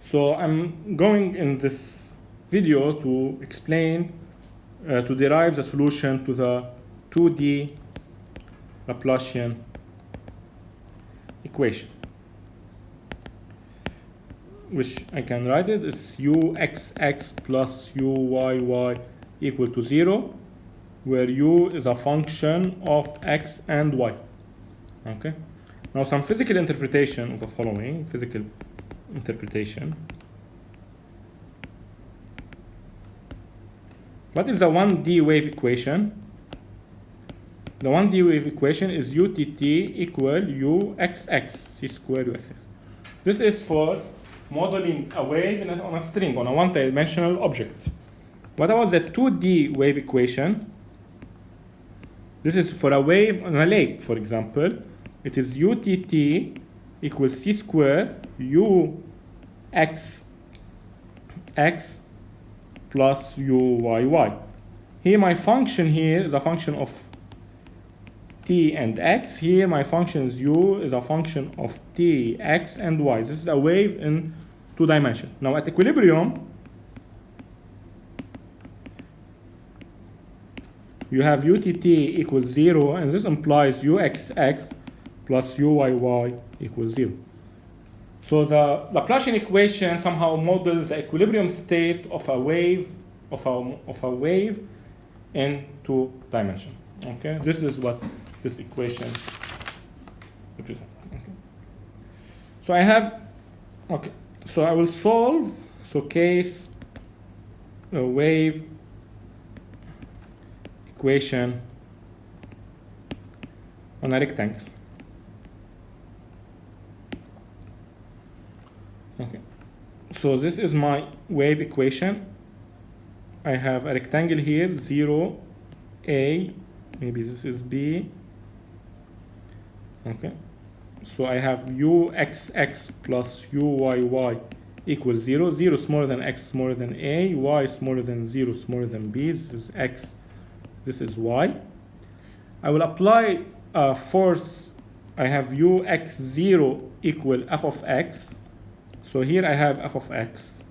So I'm going in this video to explain, to derive the solution to the 2D Laplacian equation, which I can write it as uxx plus uyy equal to 0, where u is a function of x and y. Okay. Now some physical interpretation of the following physical interpretation. What is the 1D wave equation? The 1D wave equation is utt equal uxx c squared uxx. This is for modeling a wave on a string, on a one-dimensional object. What about the 2D wave equation? This is for a wave on a lake, for example. It is utt equals c squared uxx plus uyy. Here my function here is a function of t and x. Here my function is u is a function of t, x, and y. This is a wave in 2 dimensions. Now at equilibrium, you have utt equals 0, and this implies uxx plus uyy equals 0. So the Laplacian equation somehow models the equilibrium state of a wave in 2 dimensions. Okay, this is what this equation represents. Okay. So I have, okay, so I will solve, so case a wave equation on a rectangle. Okay, so this is my wave equation. I have a rectangle here, 0, A, maybe this is B. Okay, so I have uxx plus uyy equals 0. 0 smaller than x smaller than A, y smaller than 0 smaller than B. This is x, this is y. I will apply force. I have ux0 equal f of x. So here I have f of x.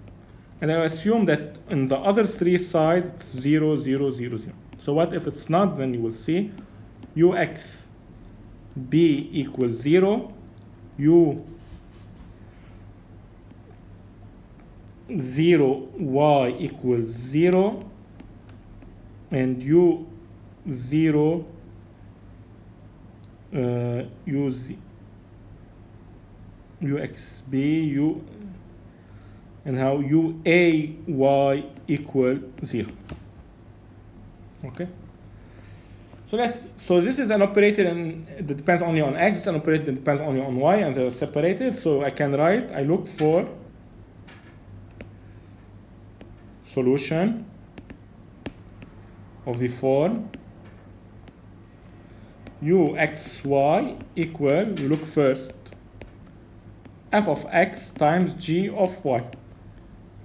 And I assume that in the other 3 sides, it's 0, 0, 0, 0. So what if it's not? Then you will see uxb equals 0, u0y equals 0, and u0 uxb u and how uay equal 0. Okay, so this is an operator and it depends only on x. It's an operator that depends only on y, and they're separated. So I can write, I look for solution of the form uxy equal, we look first f of x times g of y.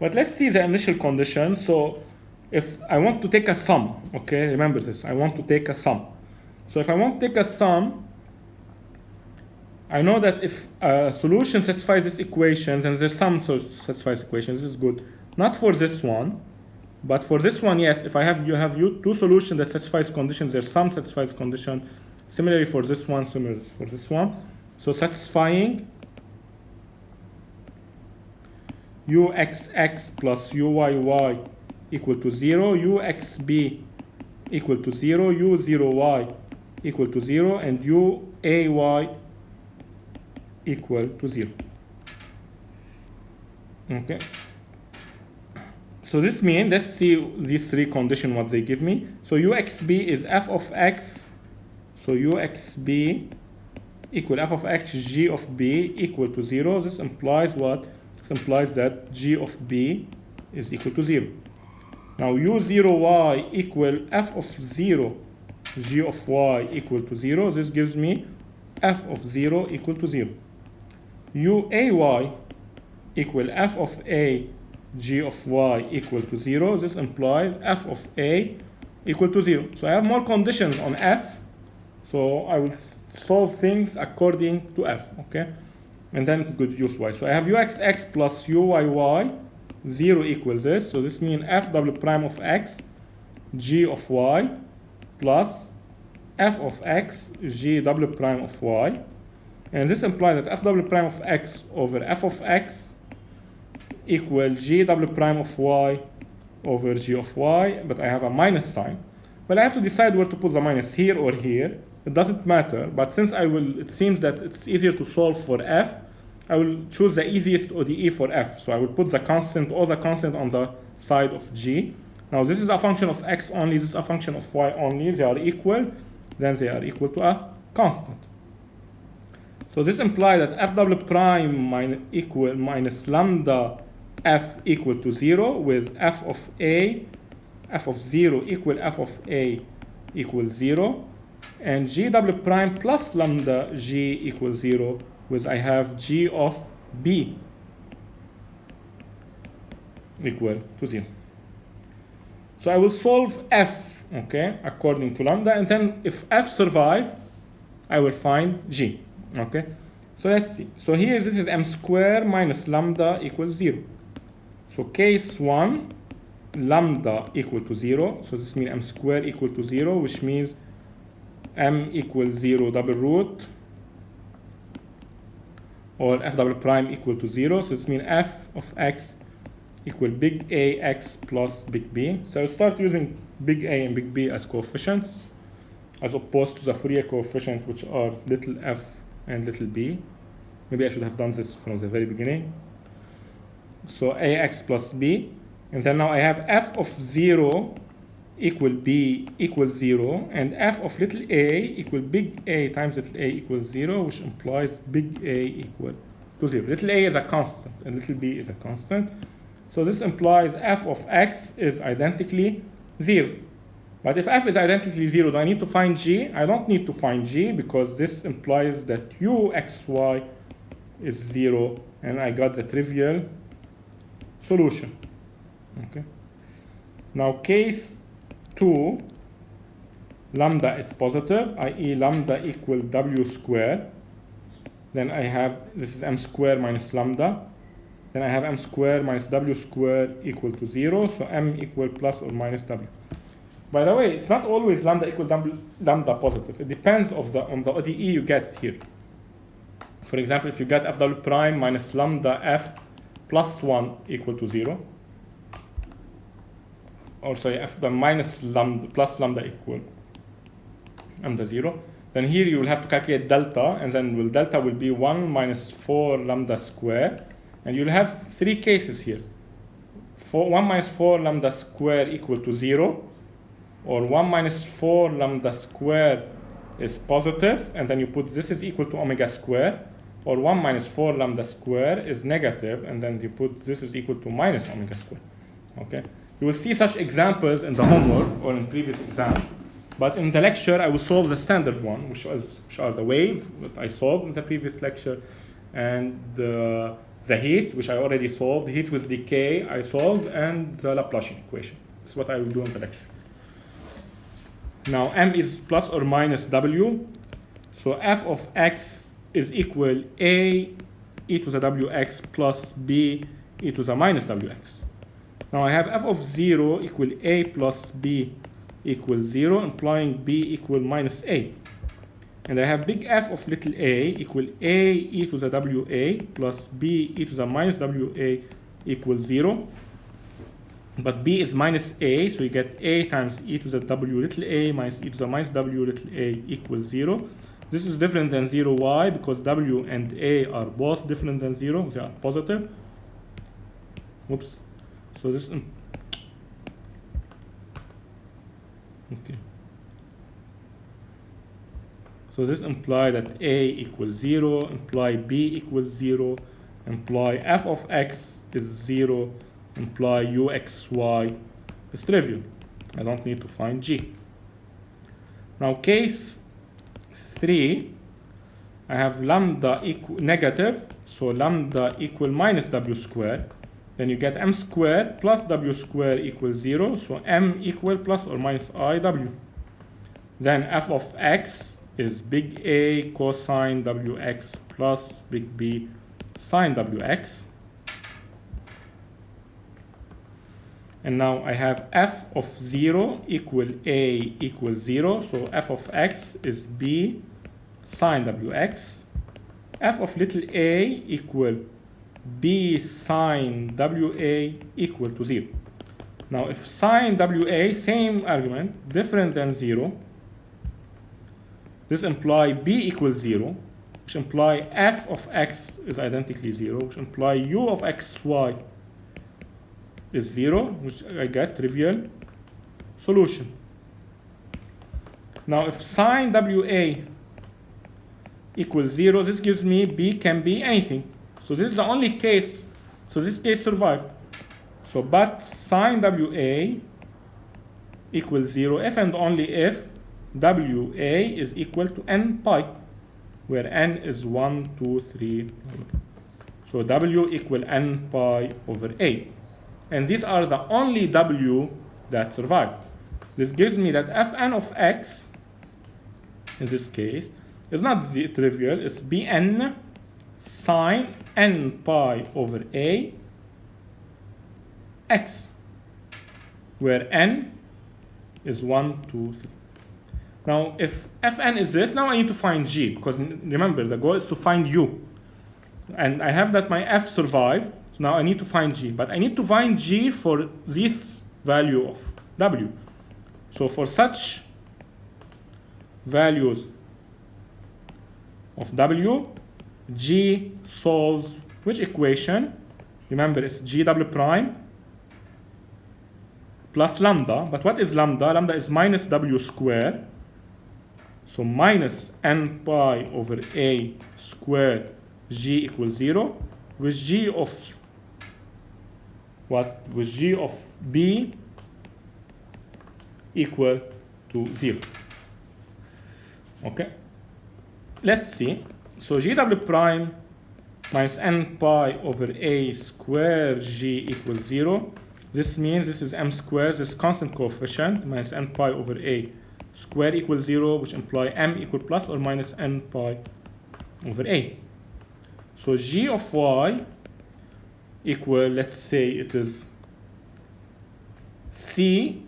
But let's see the initial condition. So if I want to take a sum, okay, remember this, I want to take a sum. So if I want to take a sum, I know that if a solution satisfies this equation, then the sum satisfies equations. This is good. Not for this one, but for this one, yes. If you have two solutions that satisfies conditions, their sum satisfies condition. Similarly for this one, similarly for this one. So satisfying uxx plus uyy equal to 0, uxb equal to 0, u0y equal to 0, and uay equal to 0. Okay. So this means, let's see these 3 conditions, what they give me. So uxb is f of x. So uxb equal f of x g of b equal to 0. This implies what? This implies that g of b is equal to 0. Now u0y equal f of 0 g of y equal to 0. This gives me f of 0 equal to 0. uay equal f of a g of y equal to 0. This implies f of a equal to 0. So I have more conditions on f. So I will solve things according to f. Okay. and then good use y. So I have uxx plus uyy, 0 equals this. So this means f double prime of x, g of y, plus f of x, g double prime of y. And this implies that f double prime of x over f of x equal g double prime of y over g of y, but I have a minus sign. Well, I have to decide where to put the minus, here or here. It doesn't matter, but since it seems that it's easier to solve for f, I will choose the easiest ODE for f. So I will put the constant, all the constant on the side of g. Now this is a function of x only, this is a function of y only. They are equal, then they are equal to a constant. So this implies that f double prime minus lambda f equal to 0, with f of a, f of 0 equal f of a equals 0, and g double prime plus lambda g equals 0, with I have g of b equal to 0. So I will solve f, okay, according to lambda, and then if f survive, I will find g, okay. So let's see. So here this is m squared minus lambda equals 0. So case 1, lambda equal to 0. So this means m squared equal to 0, which means m equals 0 double root, or f double prime equal to 0. So this means f of x equal big A x plus big B. So I'll start using big A and big B as coefficients, as opposed to the Fourier coefficient, which are little f and little b. Maybe I should have done this from the very beginning. So ax plus b, and then now I have f of 0 equal b equals 0, and f of little a equal big A times little a equals 0, which implies big A equal to 0. Little a is a constant, and little b is a constant. So this implies f of x is identically 0. But if f is identically 0, do I need to find g? I don't need to find g, because this implies that uxy is 0, and I got the trivial solution. Okay. Now case 2, lambda is positive, i.e. lambda equal w squared. Then I have, this is m squared minus lambda. Then I have m squared minus w squared equal to 0, so m equal plus or minus w. By the way, it's not always lambda equal lambda positive. It depends on the ODE you get here. For example, if you get f double prime minus lambda f plus 1 equal to 0, or sorry, f the minus lambda plus lambda equal lambda 0, then here you will have to calculate delta, and then delta will be 1 minus 4 lambda squared, and you'll have 3 cases here. 1 minus 4 lambda squared equal to 0, or 1 minus 4 lambda squared is positive, and then you put this is equal to omega squared, or 1 minus 4 lambda squared is negative, and then you put this is equal to minus omega squared. Okay, you will see such examples in the homework or in previous exams, but in the lecture I will solve the standard one, which are the wave that I solved in the previous lecture, and the heat, which I already solved, the heat with decay I solved, and the Laplacian equation. This is what I will do in the lecture. Now m is plus or minus w, so f of x is equal a e to the wx plus b e to the minus wx. Now I have f of 0 equal a plus b equals 0, implying b equal minus a. And I have big F of little a equal a e to the wa plus b e to the minus wa equals 0. But b is minus a, so you get a times e to the w little a minus e to the minus w little a equals 0. This is different than 0 y, because w and a are both different than 0. They are positive. Whoops. So this... Okay. So this implies that a equals 0, imply b equals 0, imply f of x is 0, imply uxy is trivial. I don't need to find g. Now case 3, I have lambda equal negative, so lambda equal minus w squared. Then you get m squared plus w squared equals 0, so m equal plus or minus iw. Then f of x is big A cosine wx plus big B sine wx. And now I have f of 0 equal a equals 0. So f of x is b sine wx. F of little a equal b sine wa equal to 0. Now if sine wa, same argument, different than 0, this implies b equals 0, which imply f of x is identically 0, which imply u of xy is 0, which I get trivial solution. Now if sine wa equals 0, this gives me b can be anything. So this is the only case, so this case survived. So but sine wa equals 0 if and only if wa is equal to n pi, where n is 1, 2, 3. So w equal n pi over a. And these are the only w that survive. This gives me that fn of x, in this case, is not trivial, it's bn sine n pi over a x, where n is 1, 2, 3. Now, if fn is this, now I need to find g, because remember, the goal is to find u. And I have that my f survived, so now I need to find g. But I need to find g for this value of w. So for such values of w, g solves which equation? Remember, it's g double prime plus lambda. But what is lambda? Lambda is minus w squared. So minus n pi over a squared g equals 0, with g of what? With g of b equal to 0. Okay? Let's see. So g double prime minus n pi over a squared g equals 0. This means this is m squared, this constant coefficient, minus n pi over a squared equals 0, which imply m equal plus or minus n pi over a. So g of y equal, let's say it is c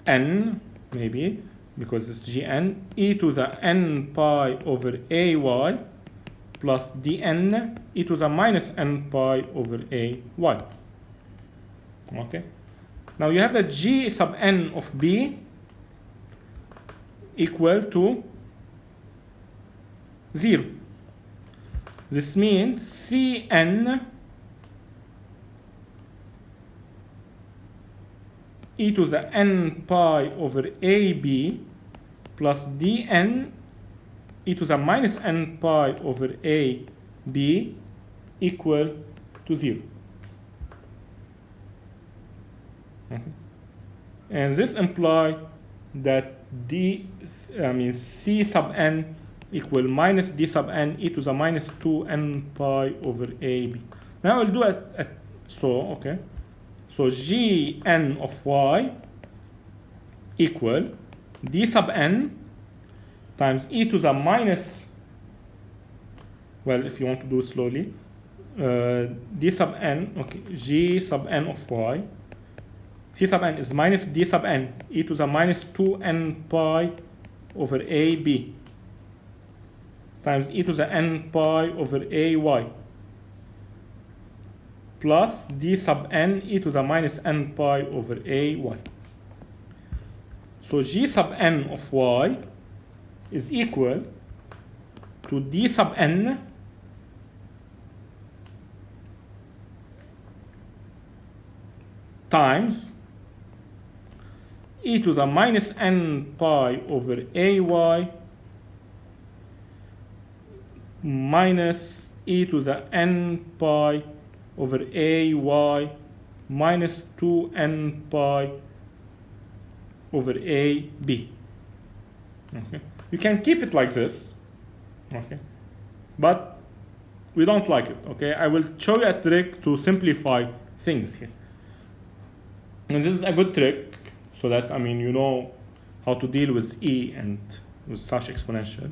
n, maybe, because it's gn, e to the n pi over ay plus dn e to the minus n pi over ay. Okay? Now you have that g sub n of b equal to 0. This means cn e to the n pi over ab plus dn e to the minus n pi over ab equal to 0. Okay. And this implies that c sub n equal minus d sub n e to the minus 2n pi over ab. Now I'll do it so, okay. So gn of y equal d sub n times e to the minus, well, if you want to do it slowly, d sub n, okay, g sub n of y, c sub n is minus d sub n e to the minus 2n pi over ab times e to the n pi over ay plus d sub n e to the minus n pi over ay. So g sub n of y is equal to d sub n times e to the minus n pi over ay minus e to the n pi over ay minus 2n pi over ab. Okay. You can keep it like this, okay, but we don't like it. Okay, I will show you a trick to simplify things here, and this is a good trick so that you know how to deal with e and with such exponential.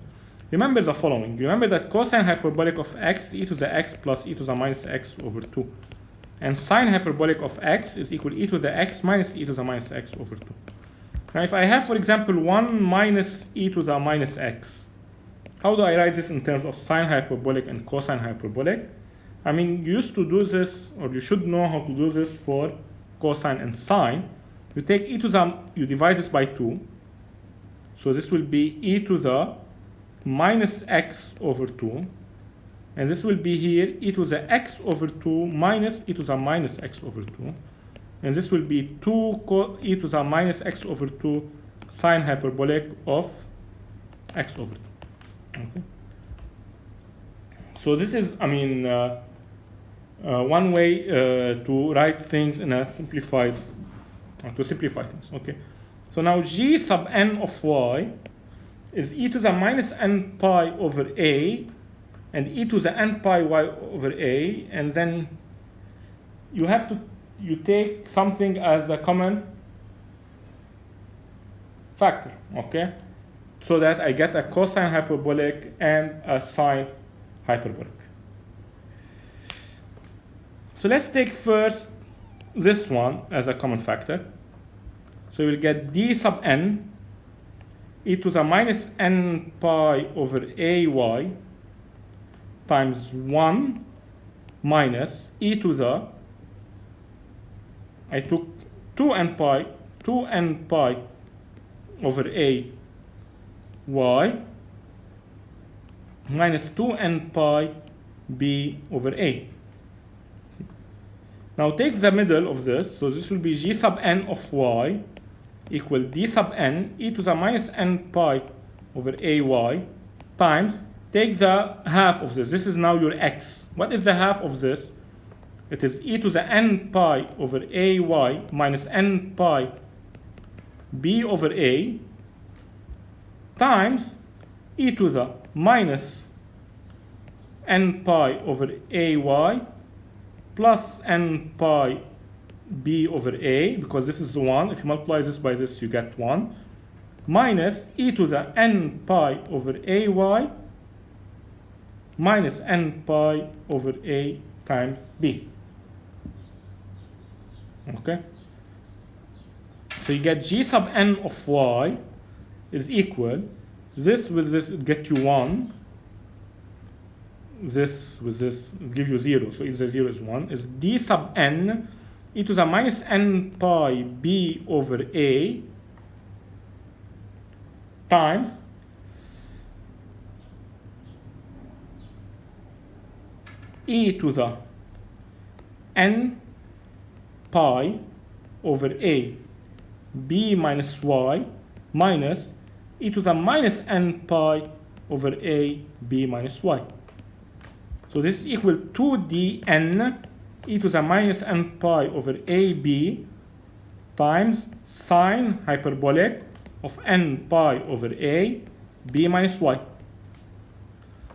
remember the following. Remember that cosine hyperbolic of x is e to the x plus e to the minus x over 2. And sine hyperbolic of x is equal to e to the x minus e to the minus x over 2. Now if I have, for example, 1 minus e to the minus x, how do I write this in terms of sine hyperbolic and cosine hyperbolic? I mean, you used to do this, or you should know how to do this for cosine and sine. You take e to the, you divide this by 2. So this will be e to the minus x over 2. And this will be here e to the x over 2 minus e to the minus x over 2. And this will be 2 e to the minus x over 2 sine hyperbolic of x over 2. Okay. So this is, I mean, one way to write things in a simplified, to simplify things. Okay. So now g sub n of y is e to the minus n pi over a and e to the n pi y over a, and then you have to, you take something as a common factor, okay? So that I get a cosine hyperbolic and a sine hyperbolic. So let's take first this one as a common factor. So you will get d sub n e to the minus n pi over ay times 1 minus e to the, I took 2n pi over a y minus 2n pi b over a. Now take the middle of this, so this will be g sub n of y equal d sub n e to the minus n pi over ay times, take the half of this. This is now your x. What is the half of this? It is e to the n pi over ay minus n pi b over a times e to the minus n pi over ay plus n pi b over a, because this is 1. If you multiply this by this, you get 1, minus e to the n pi over ay minus n pi over a times b. Okay? So you get g sub n of y is equal, this with this get you 1, this with this give you 0, so either 0 is 1, is d sub n e to the minus n pi b over a times e to the n pi over a b minus y minus e to the minus n pi over a b minus y. So this is equal to dn e to the minus n pi over ab times sine hyperbolic of n pi over a b minus y.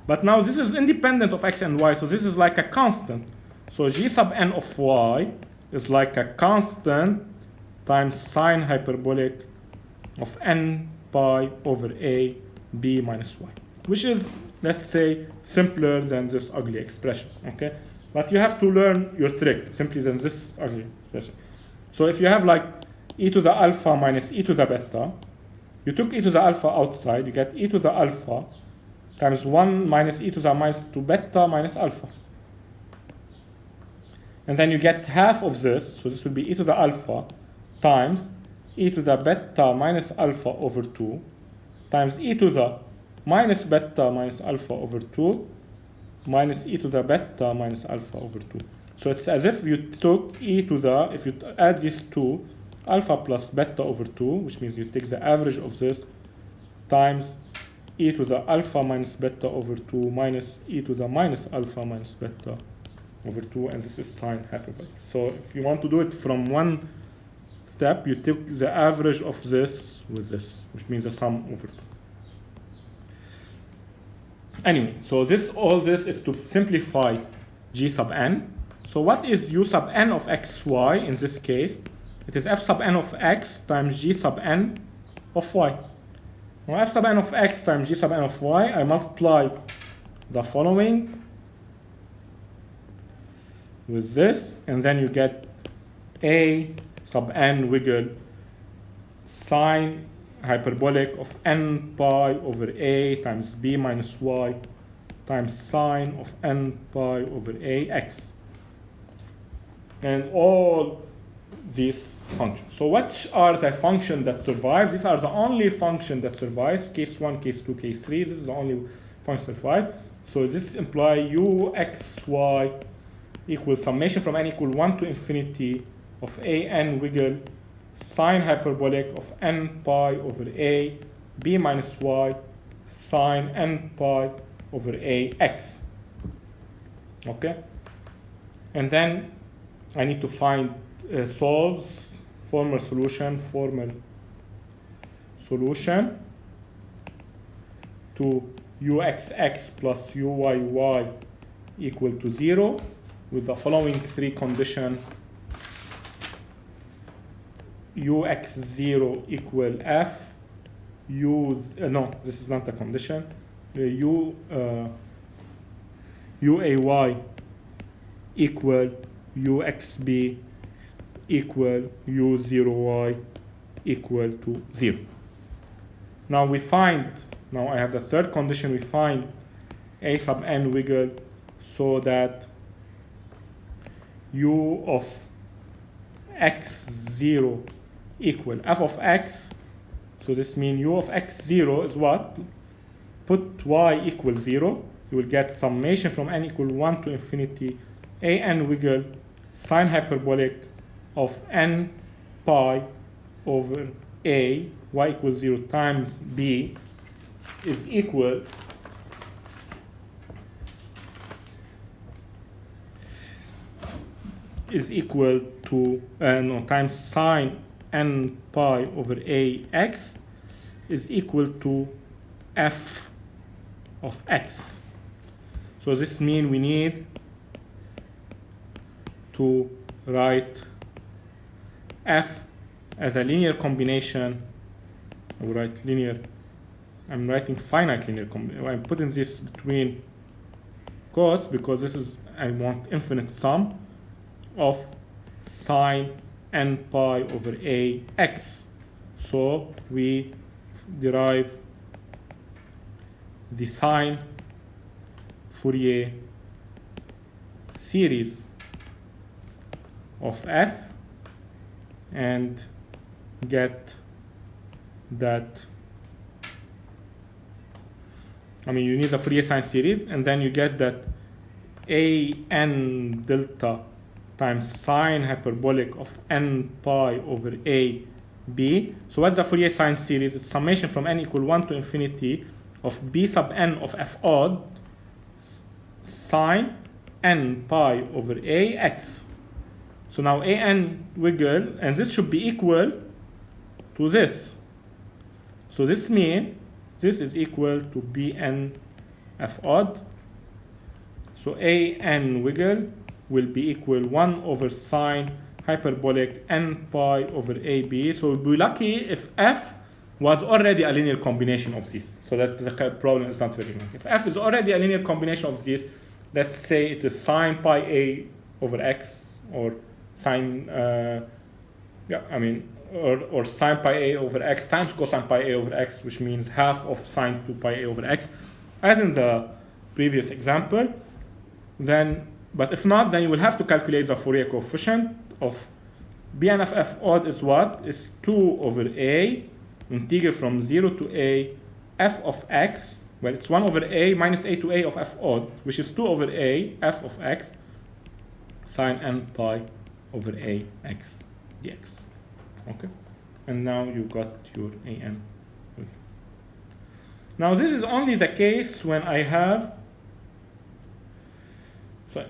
But now this is independent of x and y, so this is like a constant. So g sub n of y is like a constant times sine hyperbolic of n pi over a b minus y, which is, let's say, simpler than this ugly expression, okay? But you have to learn your trick, simply than this ugly expression. So if you have like e to the alpha minus e to the beta, you took e to the alpha outside, you get e to the alpha times 1 minus e to the minus 2 beta minus alpha. And then you get half of this, so this will be e to the alpha times e to the beta minus alpha over 2 times e to the minus beta minus alpha over 2 minus e to the beta minus alpha over 2. So it's as if you took e to the, if you add these two, alpha plus beta over 2, which means you take the average of this, times e to the alpha minus beta over 2 minus e to the minus alpha minus beta over 2, and this is sine hyperbolic. So if you want to do it from one step, you take the average of this with this, which means the sum over 2. Anyway, so this, all this is to simplify g sub n. So what is u sub n of xy in this case? It is f sub n of x times g sub n of y. Now f sub n of x times g sub n of y, I multiply the following with this, and then you get a sub n wiggle sine hyperbolic of n pi over a times b minus y times sine of n pi over a x. And all these functions. So which are the functions that survive? These are the only function that survives. Case 1, case 2, case 3. This is the only function that survive. So this implies uxy equals summation from n equal 1 to infinity of a n wiggle sine hyperbolic of n pi over a b minus y sine n pi over a x. Okay? And then I need to find solves, formal solution to uxx plus uyy equal to 0 with the following three conditions. ux0 equal f, no, this is not a condition. Uay equal uxb equal u0y equal to 0. Now we find, now I have the third condition, we find a sub n wiggle so that u of x0 equal f of x. So this means u of x0 is what? Put y equals 0. You will get summation from n equal 1 to infinity a n wiggle sine hyperbolic of n pi over a y equals 0 times b is equal to times sine n pi over a x is equal to f of x. So this means we need to write f as a linear combination. I will write linear. I'm writing finite linear combination. I'm putting this between quotes because this is, I want infinite sum of sine n pi over a x. So we derive the sine Fourier series of f and get that, I mean, you need a Fourier sine series, and then you get that a n delta times sine hyperbolic of n pi over a b. So what's the Fourier sine series? It's summation from n equal 1 to infinity of b sub n of f odd sine n pi over a x. So now a n wiggle, and this should be equal to this. So this means this is equal to b n f odd. So a n wiggle will be equal 1 over sine hyperbolic n pi over ab. So we'll be lucky if f was already a linear combination of these. So that the problem is not very long. If f is already a linear combination of these, let's say it is sine pi a over x, or sine, or sine pi a over x times cosine pi a over x, which means half of sine 2 pi a over x, as in the previous example. Then, but if not, then you will have to calculate the Fourier coefficient of Bn of f odd is what? Is 2 over a integral from 0 to a f of x. Well, it's 1 over a minus a to a of f odd, which is 2 over a f of x sine n pi over a x dx. Okay, and now you got your an. Okay. Now this is only the case when I have, so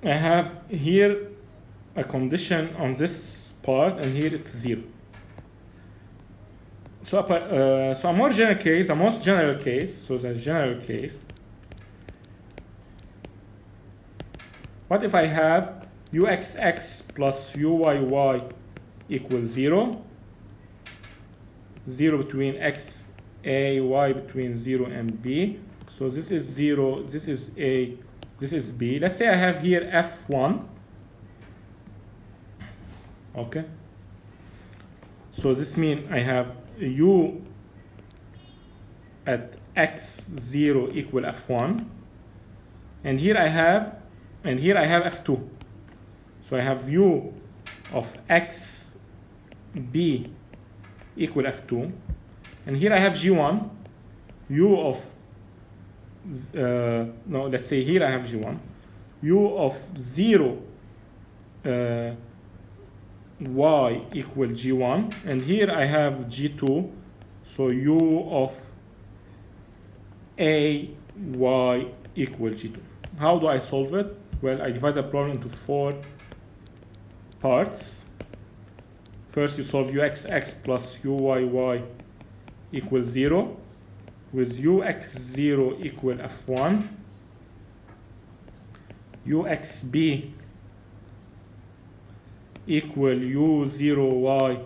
I have here a condition on this part, and here it's 0. So, so a more general case, a most general case, so the general case, what if I have uxx plus uyy equals 0? 0 between x, a, y between 0 and b. So this is 0, this is a, this is b. Let's say I have here f1. Okay. So this means I have u at x0 equal f1, and here I have f2. So I have u of xb equal f2, and here I have g1, u of no, let's say here I have g1, u of 0 y equal g1, and here I have g2, so u of a y equal g2. How do I solve it? Well, I divide the problem into 4 parts. First, you solve uxx plus uyy equals 0, with ux0 equal f1, uxb equal u0y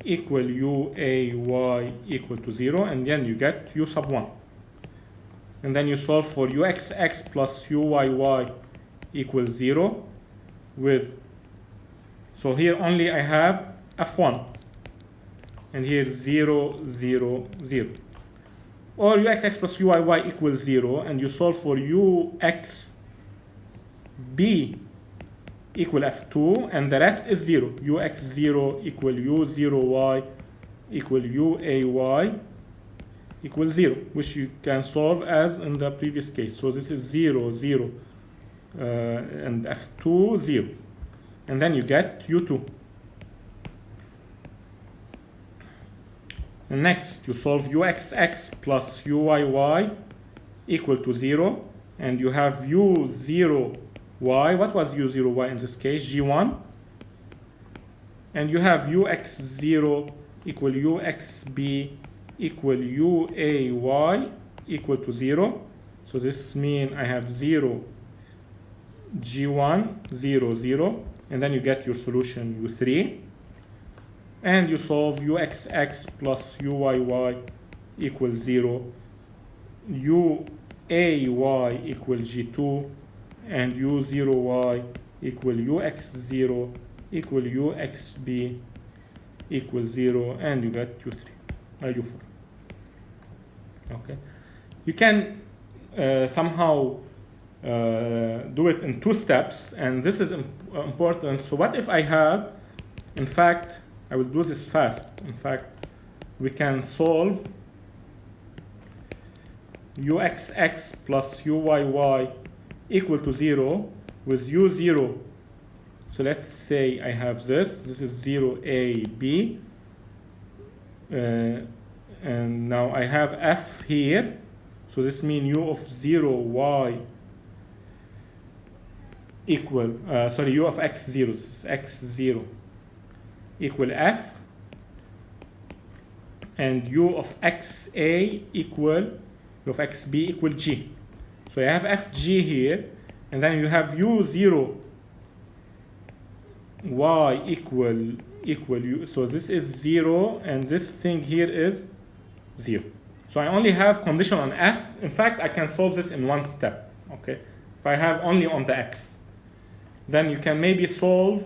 equal uay equal to 0, and then you get u sub 1. And then you solve for uxx plus uyy equals 0 with, so here only I have f1, and here 0, 0, 0. Or uxx plus uyy equals 0, and you solve for uxb equal f2, and the rest is 0. ux0 equal u0y equal uay equals 0, which you can solve as in the previous case. So this is 0, 0, and f2, 0. And then you get u2. And next, you solve uxx plus uyy equal to 0, and you have u0y. What was u0y in this case? g1. And you have ux0 equal uxb equal uay equal to 0. So this means I have 0, g1, 0, 0, and then you get your solution u3. And you solve uxx plus uyy equals 0, uay equal g2, and u0y equal ux0 equal uxb equals 0, and you get u3, u4. Okay, you can somehow do it in 2 steps, and this is important. So what if I have, in fact, I will do this fast. In fact, we can solve uxx plus uyy equal to 0 with u0. So let's say I have this. This is 0ab. And now I have f here. So this means u of 0y equal, u of x0, this is x0 equal f, and u of xa equal, u of xb equal g. So you have fg here, and then you have u0 y equal u. So this is 0, and this thing here is 0. So I only have condition on f. In fact, I can solve this in 1 step. Okay, if I have only on the x, then you can maybe solve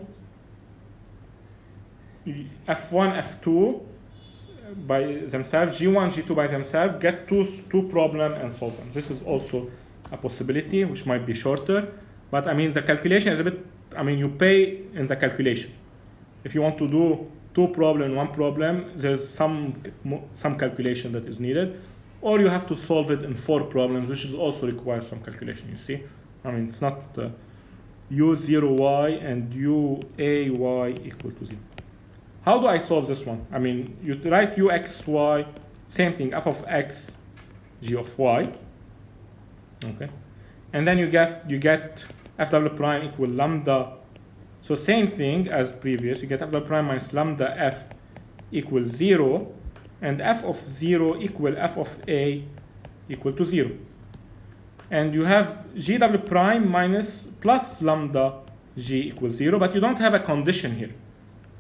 f1, f2 by themselves, g1, g2 by themselves, get two problems and solve them. This is also a possibility, which might be shorter, but I mean the calculation is a bit, I mean you pay in the calculation. If you want to do 2 problems, 1 problem, there's some calculation that is needed, or you have to solve it in 4 problems, which is also requires some calculation. You see, I mean it's not u0y and uay equal to 0. How do I solve this one? I mean, you write uxy, same thing, f of x, g of y, okay, and then you get f double prime equal lambda. So same thing as previous. You get f double prime minus lambda f equals 0, and f of 0 equal f of a equal to 0. And you have g double prime minus plus lambda g equals 0, but you don't have a condition here.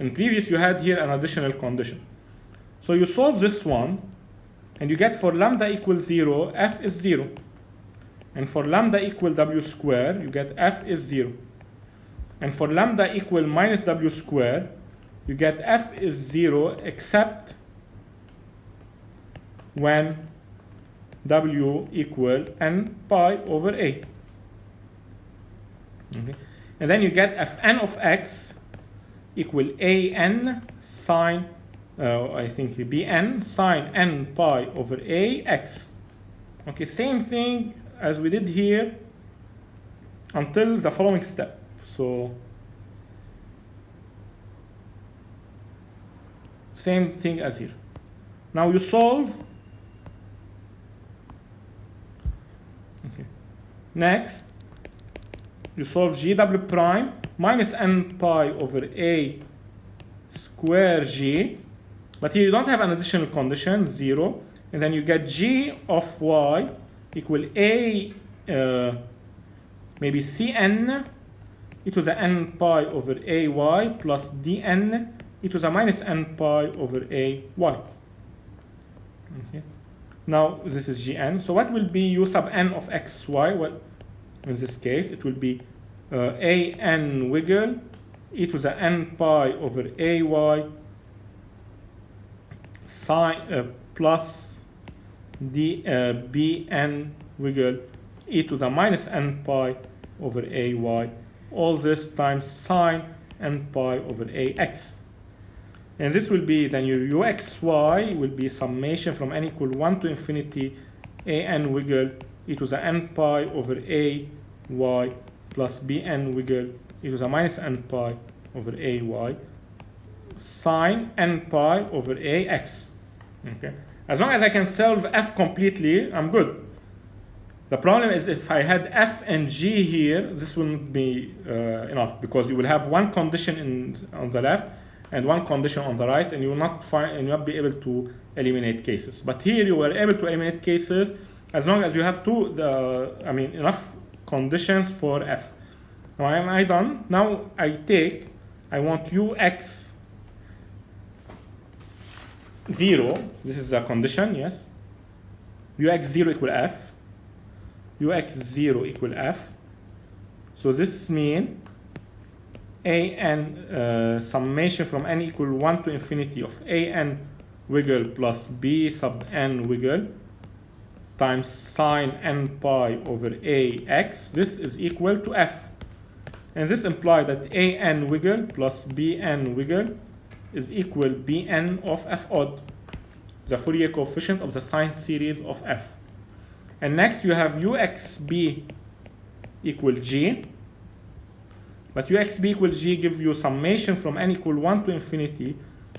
In previous, you had here an additional condition. So you solve this one, and you get for lambda equals 0, f is 0. And for lambda equal w squared, you get f is 0. And for lambda equal minus w squared, you get f is 0 except when w equal n pi over a. Okay. And then you get fn of x equal an sine, I think bn sine n pi over a x. Okay, same thing as we did here until the following step. So same thing as here. Now you solve. Okay. Next, you solve g double prime minus n pi over a square g, but here you don't have an additional condition, 0, and then you get g of y equal a maybe cn e to the n pi over ay plus dn e to the minus n pi over ay. Okay. Now this is gn. So what will be u sub n of xy? Well, in this case, it will be an wiggle e to the n pi over ay sine plus bn wiggle e to the minus n pi over ay. All this times sine n pi over ax. And this will be then your uxy will be summation from n equal 1 to infinity an wiggle e to the n pi over ay plus bn wiggle e to the minus n pi over ay sine n pi over ax. Okay. As long as I can solve f completely, I'm good. The problem is if I had f and g here, this wouldn't be enough, because you will have one condition on the left and one condition on the right, and you will not find and you will not be able to eliminate cases. But here you were able to eliminate cases as long as you have enough conditions for f. Now am I done? Now I want ux 0. This is the condition, yes. Ux 0 equal f. Ux 0 equal f. So this means an summation from n equal 1 to infinity of an wiggle plus b sub n wiggle times sine n pi over ax. This is equal to f. And this implies that an wiggle plus bn wiggle is equal bn of f odd, the Fourier coefficient of the sine series of f. And next you have uxb equal g. But uxb equal g gives you summation from n equal 1 to infinity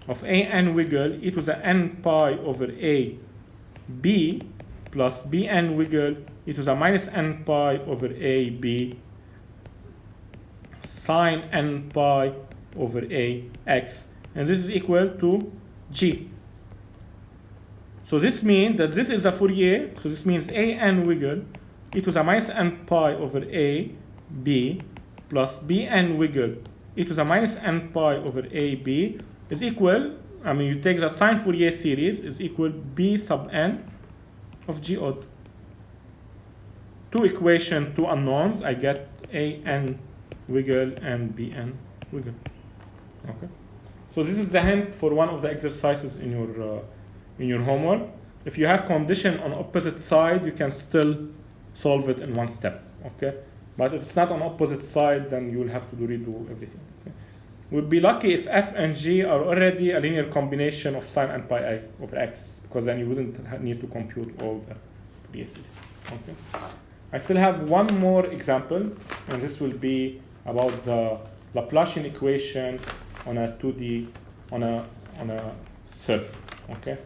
of an wiggle e to the n pi over a b plus bn wiggle e to the minus n pi over a b sine n pi over a x. And this is equal to g. So this means that this is a Fourier. So this means an wiggle e to the minus n pi over a b plus bn wiggle e to the minus n pi over a b is equal, you take the sine Fourier series, is equal b sub n of g odd. Two equations, two unknowns, I get an wiggle and bn wiggle. Okay. So this is the hint for one of the exercises in your homework. If you have condition on opposite side, you can still solve it in one step. Okay. But if it's not on opposite side, then you will have to redo everything. Okay? We'll be lucky if f and g are already a linear combination of sine n pi a over x, because then you wouldn't need to compute all the bases. Okay. I still have one more example, and this will be about the Laplacian equation on a 2D on a circle. Okay.